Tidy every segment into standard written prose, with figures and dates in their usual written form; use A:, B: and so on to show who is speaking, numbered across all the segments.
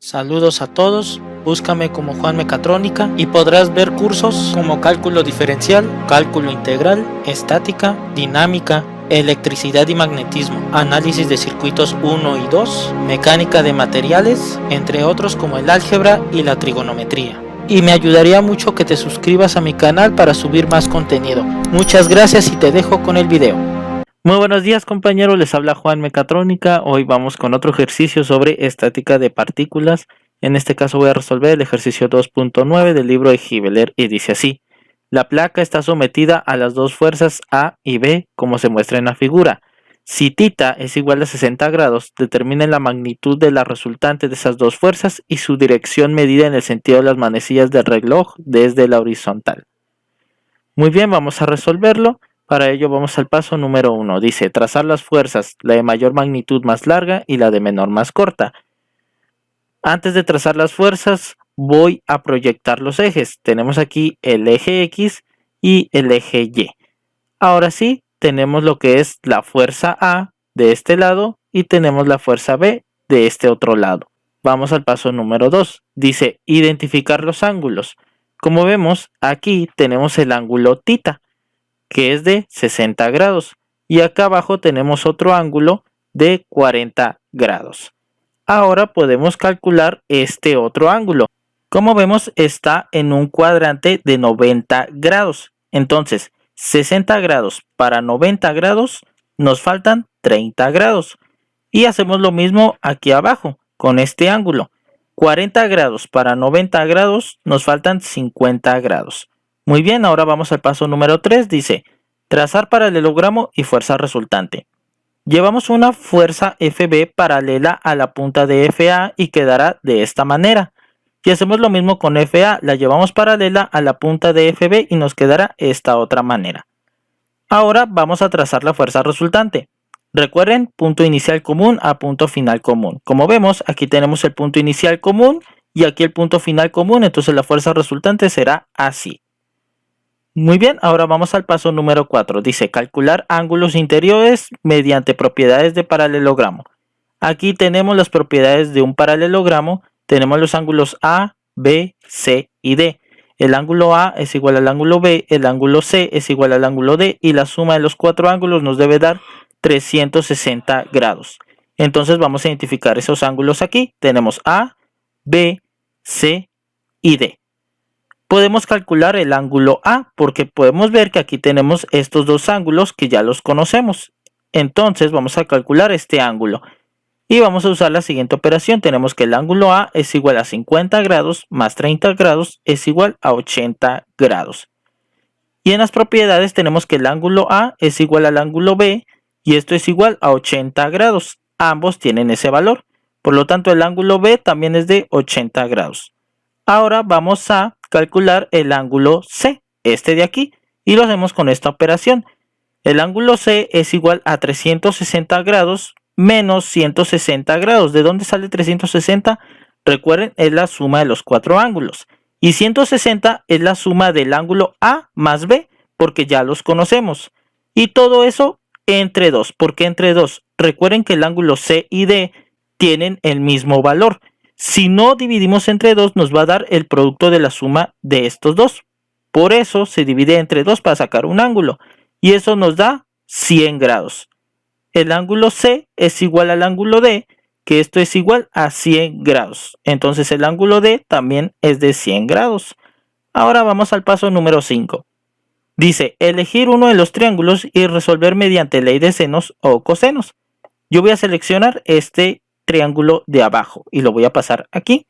A: Saludos a todos, búscame como Juan Mecatrónica y podrás ver cursos como cálculo diferencial, cálculo integral, estática, dinámica, electricidad y magnetismo, análisis de circuitos 1 y 2, mecánica de materiales, entre otros como el álgebra y la trigonometría. Y me ayudaría mucho que te suscribas a mi canal para subir más contenido. Muchas gracias y te dejo con el video. Muy buenos días compañeros, les habla Juan Mecatrónica. Hoy vamos con otro ejercicio sobre estática de partículas. En este caso voy a resolver el ejercicio 2.9 del libro de Gibeler y dice así: la placa está sometida a las dos fuerzas A y B como se muestra en la figura. Si θ es igual a 60 grados, determine la magnitud de la resultante de esas dos fuerzas y su dirección medida en el sentido de las manecillas del reloj desde la horizontal. Muy bien, vamos a resolverlo. Para ello vamos al paso número 1. Dice trazar las fuerzas, la de mayor magnitud más larga y la de menor más corta. Antes de trazar las fuerzas voy a proyectar los ejes. Tenemos aquí el eje X y el eje Y. Ahora sí, tenemos lo que es la fuerza A de este lado y tenemos la fuerza B de este otro lado. Vamos al paso número 2. Dice identificar los ángulos. Como vemos, aquí tenemos el ángulo θ, que es de 60 grados. Y acá abajo tenemos otro ángulo de 40 grados. Ahora podemos calcular este otro ángulo. Como vemos, está en un cuadrante de 90 grados. Entonces, 60 grados para 90 grados, nos faltan 30 grados. Y hacemos lo mismo aquí abajo, con este ángulo. 40 grados para 90 grados, nos faltan 50 grados. Muy bien, ahora vamos al paso número 3. Dice, trazar paralelogramo y fuerza resultante. Llevamos una fuerza FB paralela a la punta de FA y quedará de esta manera. Y hacemos lo mismo con FA, la llevamos paralela a la punta de FB y nos quedará esta otra manera. Ahora vamos a trazar la fuerza resultante. Recuerden, punto inicial común a punto final común. Como vemos, aquí tenemos el punto inicial común y aquí el punto final común, entonces la fuerza resultante será así. Muy bien, ahora vamos al paso número 4. Dice calcular ángulos interiores mediante propiedades de paralelogramo. Aquí tenemos las propiedades de un paralelogramo. Tenemos los ángulos A, B, C y D. El ángulo A es igual al ángulo B, el ángulo C es igual al ángulo D y la suma de los cuatro ángulos nos debe dar 360 grados. Entonces vamos a identificar esos ángulos aquí. Tenemos A, B, C y D. Podemos calcular el ángulo A porque podemos ver que aquí tenemos estos dos ángulos que ya los conocemos. Entonces vamos a calcular este ángulo y vamos a usar la siguiente operación. Tenemos que el ángulo A es igual a 50 grados más 30 grados es igual a 80 grados. Y en las propiedades tenemos que el ángulo A es igual al ángulo B y esto es igual a 80 grados. Ambos tienen ese valor. Por lo tanto, el ángulo B también es de 80 grados. Ahora vamos a calcular el ángulo C, este de aquí, y lo hacemos con esta operación. El ángulo C es igual a 360 grados menos 160 grados. ¿De dónde sale 360? Recuerden, es la suma de los cuatro ángulos. Y 160 es la suma del ángulo A más B, porque ya los conocemos. Y todo eso entre 2. ¿Por qué entre 2? Recuerden que el ángulo C y D tienen el mismo valor. Si no dividimos entre 2, nos va a dar el producto de la suma de estos dos. Por eso se divide entre 2 para sacar un ángulo. Y eso nos da 100 grados. El ángulo C es igual al ángulo D, que esto es igual a 100 grados. Entonces el ángulo D también es de 100 grados. Ahora vamos al paso número 5. Dice, elegir uno de los triángulos y resolver mediante ley de senos o cosenos. Yo voy a seleccionar este triángulo de abajo y lo voy a pasar aquí.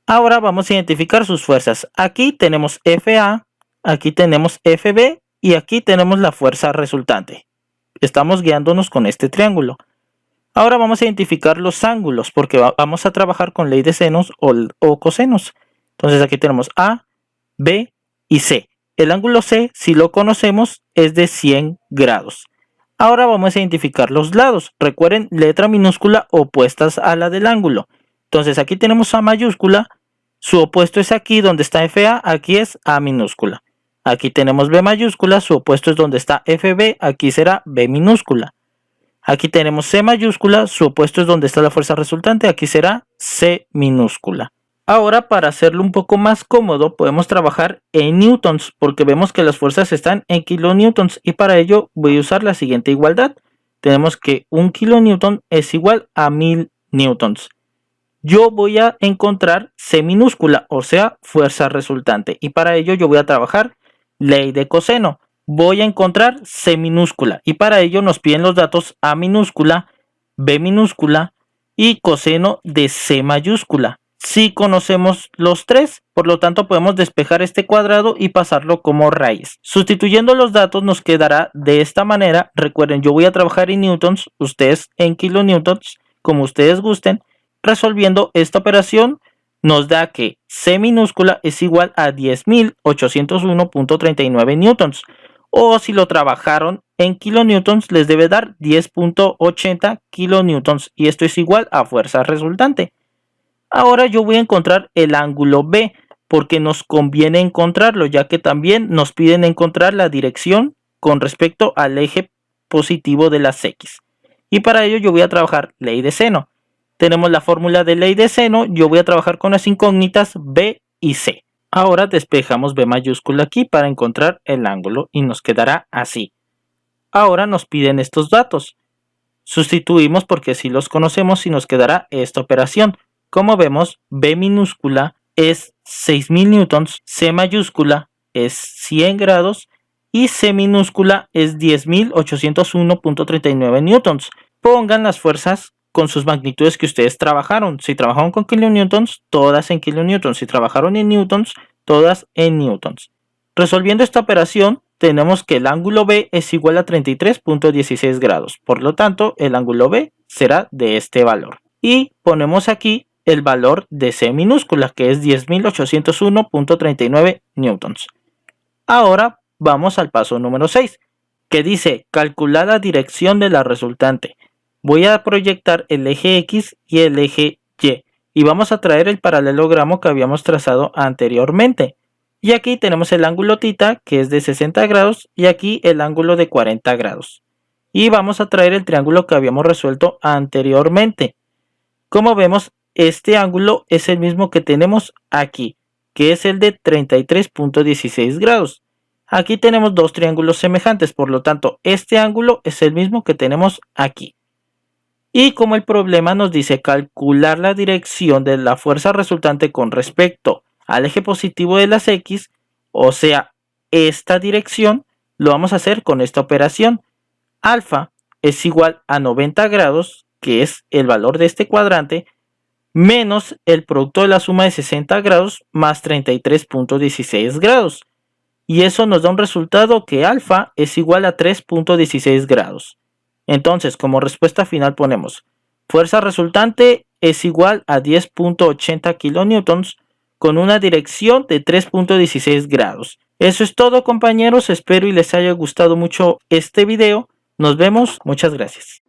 A: Ahora vamos a identificar sus fuerzas. Aquí tenemos FA, aquí tenemos FB y aquí tenemos la fuerza resultante. Estamos guiándonos con este triángulo. Ahora vamos a identificar los ángulos porque vamos a trabajar con ley de senos o cosenos. Entonces aquí tenemos A, B y C. El ángulo C, si lo conocemos, es de 100 grados. Ahora vamos a identificar los lados. Recuerden, letra minúscula opuestas a la del ángulo. Entonces aquí tenemos A mayúscula. Su opuesto es aquí donde está FA. Aquí es A minúscula. Aquí tenemos B mayúscula. Su opuesto es donde está FB. Aquí será B minúscula. Aquí tenemos C mayúscula, su opuesto es donde está la fuerza resultante, aquí será C minúscula. Ahora, para hacerlo un poco más cómodo, podemos trabajar en newtons, porque vemos que las fuerzas están en kilonewtons, y para ello voy a usar la siguiente igualdad. Tenemos que 1 kilonewton es igual a 1000 newtons. Yo voy a encontrar C minúscula, o sea, fuerza resultante, y para ello yo voy a trabajar ley de coseno. Voy a encontrar C minúscula, y para ello nos piden los datos A minúscula, B minúscula y coseno de C mayúscula. Si conocemos los tres, por lo tanto podemos despejar este cuadrado y pasarlo como raíz. Sustituyendo los datos nos quedará de esta manera. Recuerden, yo voy a trabajar en newtons, ustedes en kilonewtons, como ustedes gusten. Resolviendo esta operación nos da que C minúscula es igual a 10.801.39 newtons. O si lo trabajaron en kilonewtons les debe dar 10.80 kilonewtons, y esto es igual a fuerza resultante. Ahora yo voy a encontrar el ángulo B, porque nos conviene encontrarlo, ya que también nos piden encontrar la dirección con respecto al eje positivo de las X. Y para ello yo voy a trabajar ley de seno. Tenemos la fórmula de ley de seno, yo voy a trabajar con las incógnitas B y C. Ahora despejamos B mayúscula aquí para encontrar el ángulo y nos quedará así. Ahora nos piden estos datos. Sustituimos porque así los conocemos y nos quedará esta operación. Como vemos, B minúscula es 6000 newtons, C mayúscula es 100 grados y C minúscula es 10.801.39 newtons. Pongan las fuerzas con sus magnitudes que ustedes trabajaron. Si trabajaron con kilonewtons, todas en kilonewtons. Si trabajaron en newtons, todas en newtons. Resolviendo esta operación, tenemos que el ángulo B es igual a 33.16 grados. Por lo tanto, el ángulo B será de este valor. Y ponemos aquí el valor de C minúscula, que es 10.801.39 newtons. Ahora vamos al paso número 6, que dice calcular la dirección de la resultante. Voy a proyectar el eje X y el eje Y, y vamos a traer el paralelogramo que habíamos trazado anteriormente. Y aquí tenemos el ángulo θ, que es de 60 grados, y aquí el ángulo de 40 grados. Y vamos a traer el triángulo que habíamos resuelto anteriormente. Como vemos, este ángulo es el mismo que tenemos aquí, que es el de 33.16 grados. Aquí tenemos dos triángulos semejantes, por lo tanto, este ángulo es el mismo que tenemos aquí. Y como el problema nos dice calcular la dirección de la fuerza resultante con respecto al eje positivo de las X, o sea, esta dirección, lo vamos a hacer con esta operación. Alfa es igual a 90 grados, que es el valor de este cuadrante, menos el producto de la suma de 60 grados más 33.16 grados. Y eso nos da un resultado que alfa es igual a 3.16 grados. Entonces, como respuesta final ponemos fuerza resultante es igual a 10.80 kilonewtons con una dirección de 3.16 grados. Eso es todo, compañeros. Espero y les haya gustado mucho este video. Nos vemos. Muchas gracias.